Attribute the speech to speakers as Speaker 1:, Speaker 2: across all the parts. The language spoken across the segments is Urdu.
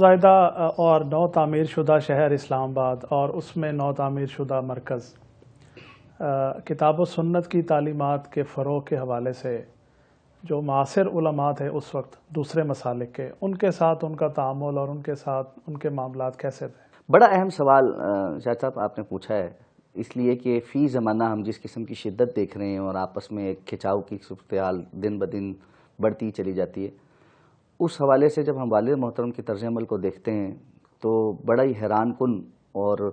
Speaker 1: زائدہ اور نو تعمیر شدہ شہر اسلام آباد اور اس میں نو تعمیر شدہ مرکز کتاب و سنت کی تعلیمات کے فروغ کے حوالے سے جو معاصر علماء تھے اس وقت دوسرے مسالک کے، ان کے ساتھ ان کا تعامل اور ان کے ساتھ ان کے معاملات کیسے تھے؟
Speaker 2: بڑا اہم سوال شاہد صاحب آپ نے پوچھا ہے، اس لیے کہ فی زمانہ ہم جس قسم کی شدت دیکھ رہے ہیں اور آپس میں ایک کھچاؤ کی صورتحال دن بدن بڑھتی چلی جاتی ہے، اس حوالے سے جب ہم والد محترم کے طرز عمل کو دیکھتے ہیں تو بڑا ہی حیران کن اور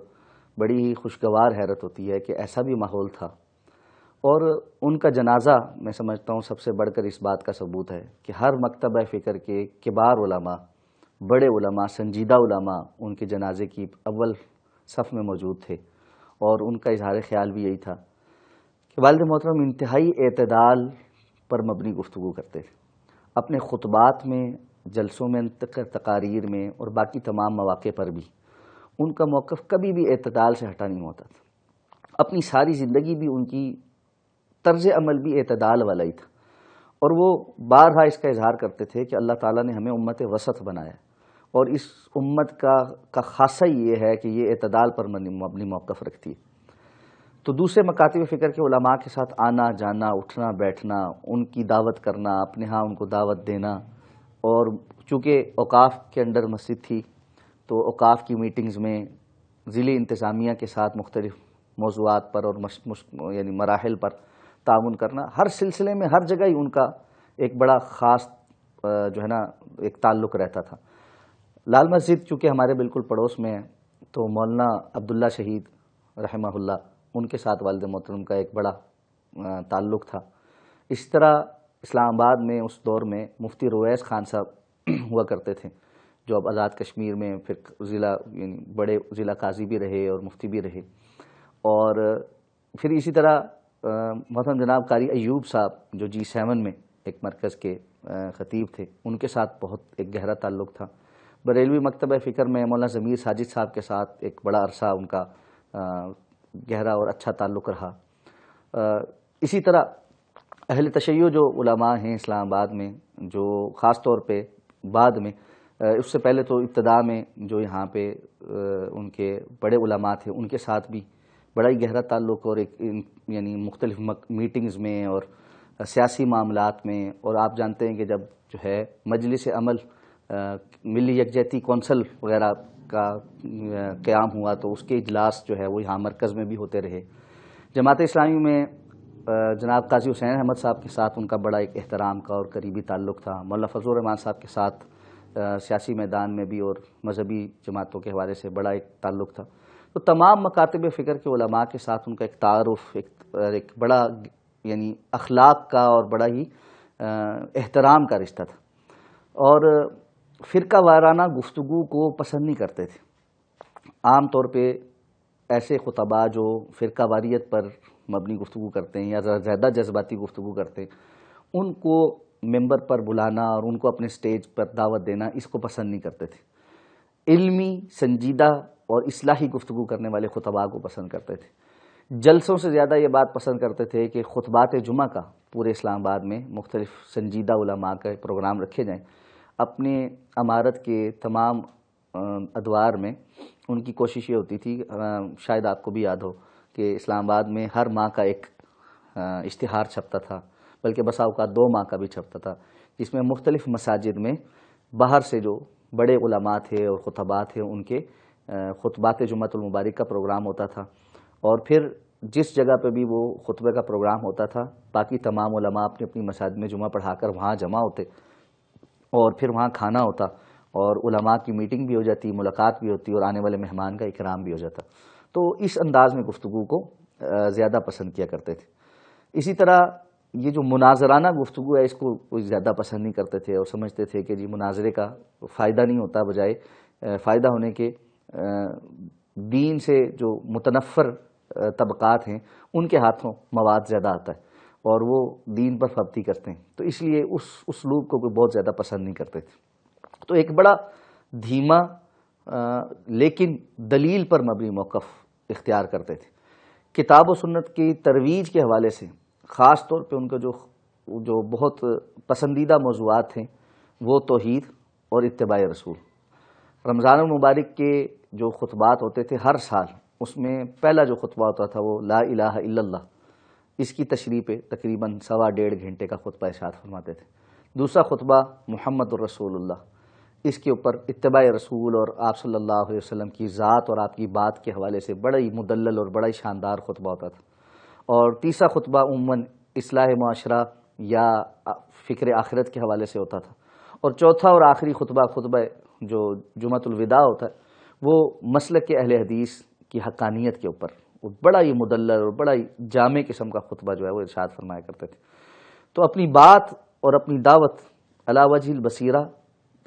Speaker 2: بڑی ہی خوشگوار حیرت ہوتی ہے کہ ایسا بھی ماحول تھا۔ اور ان کا جنازہ میں سمجھتا ہوں سب سے بڑھ کر اس بات کا ثبوت ہے کہ ہر مکتبہ فکر کے کبار علماء، بڑے علماء، سنجیدہ علماء ان کے جنازے کی اول صف میں موجود تھے، اور ان کا اظہار خیال بھی یہی تھا کہ والد محترم انتہائی اعتدال پر مبنی گفتگو کرتے تھے۔ اپنے خطبات میں، جلسوں میں، تقاریر میں اور باقی تمام مواقع پر بھی ان کا موقف کبھی بھی اعتدال سے ہٹا نہیں ہوتا تھا۔ اپنی ساری زندگی بھی ان کی طرز عمل بھی اعتدال والا ہی تھا، اور وہ بارہا اس کا اظہار کرتے تھے کہ اللہ تعالیٰ نے ہمیں امت وسط بنایا، اور اس امت کا خاصہ یہ ہے کہ یہ اعتدال پر مبنی موقف رکھتی ہے۔ تو دوسرے مکاتب فکر کے علماء کے ساتھ آنا جانا، اٹھنا بیٹھنا، ان کی دعوت کرنا، اپنے ہاں ان کو دعوت دینا، اور چونکہ اوقاف کے انڈر مسجد تھی تو اوقاف کی میٹنگز میں ضلعی انتظامیہ کے ساتھ مختلف موضوعات پر اور یعنی مراحل پر تعاون کرنا، ہر سلسلے میں ہر جگہ ہی ان کا ایک بڑا خاص جو ہے نا ایک تعلق رہتا تھا۔ لال مسجد چونکہ ہمارے بالکل پڑوس میں ہے تو مولانا عبداللہ شہید رحمہ اللہ ان کے ساتھ والد محترم کا ایک بڑا تعلق تھا۔ اس طرح اسلام آباد میں اس دور میں مفتی رویس خان صاحب ہوا کرتے تھے، جو اب آزاد کشمیر میں پھر ضلع یعنی بڑے ضلع قاضی بھی رہے اور مفتی بھی رہے، اور پھر اسی طرح محترم جناب قاری ایوب صاحب جو G7 میں ایک مرکز کے خطیب تھے، ان کے ساتھ بہت ایک گہرا تعلق تھا۔ بریلوی مکتبہ فکر میں مولانا ضمیر ساجد صاحب کے ساتھ ایک بڑا عرصہ ان کا گہرا اور اچھا تعلق رہا۔ اسی طرح اہل تشیع جو علماء ہیں اسلام آباد میں، جو خاص طور پہ بعد میں اس سے پہلے تو ابتدا میں جو یہاں پہ ان کے بڑے علماء تھے، ان کے ساتھ بھی بڑا ہی گہرا تعلق، اور ایک یعنی مختلف میٹنگز میں اور سیاسی معاملات میں، اور آپ جانتے ہیں کہ جب جو ہے مجلس عمل ملی یکجہتی کونسل وغیرہ کا قیام ہوا تو اس کے اجلاس جو ہے وہ یہاں مرکز میں بھی ہوتے رہے۔ جماعت اسلامی میں جناب قاضی حسین احمد صاحب کے ساتھ ان کا بڑا ایک احترام کا اور قریبی تعلق تھا۔ مولانا فضل الرحمان صاحب کے ساتھ سیاسی میدان میں بھی اور مذہبی جماعتوں کے حوالے سے بڑا ایک تعلق تھا۔ تو تمام مکاتب فکر کے علماء کے ساتھ ان کا ایک تعارف، ایک بڑا یعنی اخلاق کا اور بڑا ہی احترام کا رشتہ تھا، اور فرقہ وارانہ گفتگو کو پسند نہیں کرتے تھے۔ عام طور پہ ایسے خطباء جو فرقہ واریت پر مبنی گفتگو کرتے ہیں یا زیادہ جذباتی گفتگو کرتے ہیں، ان کو ممبر پر بلانا اور ان کو اپنے سٹیج پر دعوت دینا اس کو پسند نہیں کرتے تھے۔ علمی، سنجیدہ اور اصلاحی گفتگو کرنے والے خطباء کو پسند کرتے تھے۔ جلسوں سے زیادہ یہ بات پسند کرتے تھے کہ خطبات جمعہ کا پورے اسلام آباد میں مختلف سنجیدہ علماء کا پروگرام رکھے جائیں۔ اپنے امارت کے تمام ادوار میں ان کی کوشش یہ ہوتی تھی، شاید آپ کو بھی یاد ہو کہ اسلام آباد میں ہر ماہ کا ایک اشتہار چھپتا تھا، بلکہ بسا اوقات 2 ماہ کا بھی چھپتا تھا، جس میں مختلف مساجد میں باہر سے جو بڑے علماء تھے اور خطباء تھے ان کے خطبات جمعۃ المبارک کا پروگرام ہوتا تھا، اور پھر جس جگہ پہ بھی وہ خطبے کا پروگرام ہوتا تھا باقی تمام علماء اپنی اپنی مساجد میں جمعہ پڑھا کر وہاں جمع ہوتے، اور پھر وہاں کھانا ہوتا اور علماء کی میٹنگ بھی ہو جاتی، ملاقات بھی ہوتی، اور آنے والے مہمان کا اکرام بھی ہو جاتا۔ تو اس انداز میں گفتگو کو زیادہ پسند کیا کرتے تھے۔ اسی طرح یہ جو مناظرانہ گفتگو ہے اس کو کوئی زیادہ پسند نہیں کرتے تھے، اور سمجھتے تھے کہ جی مناظرے کا فائدہ نہیں ہوتا، بجائے فائدہ ہونے کے دین سے جو متنفر طبقات ہیں ان کے ہاتھوں مواد زیادہ آتا ہے اور وہ دین پر پابندی کرتے ہیں، تو اس لیے اس اسلوب کو کوئی بہت زیادہ پسند نہیں کرتے تھے۔ تو ایک بڑا دھیما لیکن دلیل پر مبنی موقف اختیار کرتے تھے۔ کتاب و سنت کی ترویج کے حوالے سے خاص طور پہ ان کا جو بہت پسندیدہ موضوعات ہیں وہ توحید اور اتباع رسول۔ رمضان المبارک کے جو خطبات ہوتے تھے ہر سال، اس میں پہلا جو خطبہ ہوتا تھا وہ لا الہ الا اللہ، اس کی تشریح پہ تقریباً 1.5 گھنٹے کا خطبہ ارشاد فرماتے تھے۔ دوسرا خطبہ محمد الرسول اللہ، اس کے اوپر اتباع رسول اور آپ صلی اللہ علیہ وسلم کی ذات اور آپ کی بات کے حوالے سے بڑا ہی مدلل اور بڑا ہی شاندار خطبہ ہوتا تھا۔ اور تیسرا خطبہ عموماً اصلاح معاشرہ یا فکر آخرت کے حوالے سے ہوتا تھا۔ اور چوتھا اور آخری خطبہ جو جمعۃ الوداع ہوتا ہے وہ مسلک کے اہل حدیث کی حقانیت کے اوپر، وہ بڑا ہی مدلل اور بڑا ہی جامع قسم کا خطبہ جو ہے وہ ارشاد فرمایا کرتے تھے۔ تو اپنی بات اور اپنی دعوت علی وجہ البصیرہ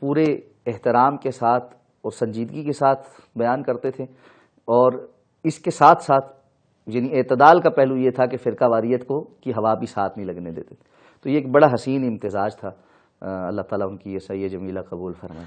Speaker 2: پورے احترام کے ساتھ اور سنجیدگی کے ساتھ بیان کرتے تھے، اور اس کے ساتھ ساتھ یعنی اعتدال کا پہلو یہ تھا کہ فرقہ واریت کو کی ہوا بھی ساتھ نہیں لگنے دیتے تھے۔ تو یہ ایک بڑا حسین امتزاج تھا۔ اللہ تعالیٰ ان کی یہ سعی جمیلہ قبول فرمائے۔